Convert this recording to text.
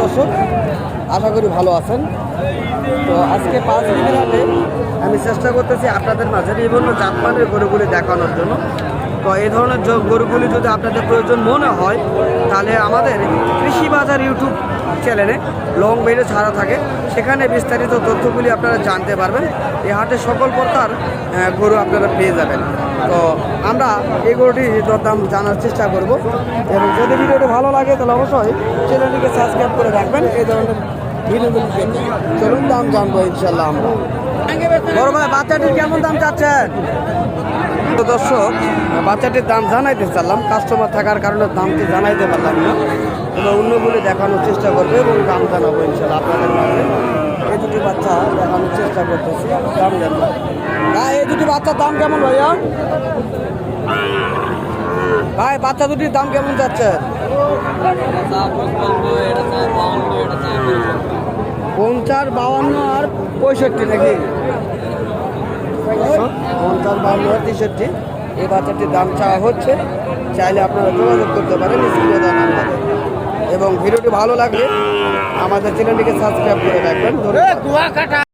দর্শক, আশা করি ভালো আছেন। তো আজকে 5 দিনের হাটে আমি চেষ্টা করতেছি আপনাদের মাঝে বিভিন্ন জাতমানের গরুগুলি দেখানোর জন্য। তো এই ধরনের গরুগুলি যদি আপনাদের প্রয়োজন মনে হয় তাহলে আমাদের কৃষি বাজার ইউটিউব চ্যানেলে লং ভিডিও ছাড়া থাকে, সেখানে বিস্তারিত তথ্যগুলি আপনারা জানতে পারবেন। এই হাটে সকল প্রকার গরু আপনারা পেয়ে যাবেন। তো আমরা এই গরুটির দরদাম জানার চেষ্টা করব, এবং যদি ভিডিওটি ভালো লাগে তাহলে অবশ্যই চ্যানেলটিকে সাবস্ক্রাইব করে রাখবেন এই ধরনের ভিডিওগুলি পেতে। চলুন দাম জানবো ইনশাল্লাহ আমরা। বড় ভাই, বাচ্চাটির কেমন দাম চাচ্ছেন? তো দর্শক, বাচ্চাটির দাম জানাইতে চাইলাম, কাস্টমার থাকার কারণে দামটি জানাইতে পারলাম না, তবে অন্যগুলি দেখানোর চেষ্টা করবে এবং দাম জানাবো ইনশাল্লাহ আপনাদের মাঝে। এই দুটি বাচ্চা দেখানোর চেষ্টা করতেছি, দাম জানবো। এই দুটি বাচ্চার দাম কেমন ভাইয়া? ভাই, বাচ্চা দুটির দাম কেমন যাচ্ছে? 50, 52 আর 65 নাকি? 50, 52 আর 63 এই বাচ্চাটির দাম চাওয়া হচ্ছে। চাইলে আপনারা যোগাযোগ করতে পারেন স্ক্রিনে দেওয়া নাম্বারে। এবং ভিডিওটি ভালো লাগলে আমাদের চ্যানেলটিকে সাবস্ক্রাইব করে রাখবেন।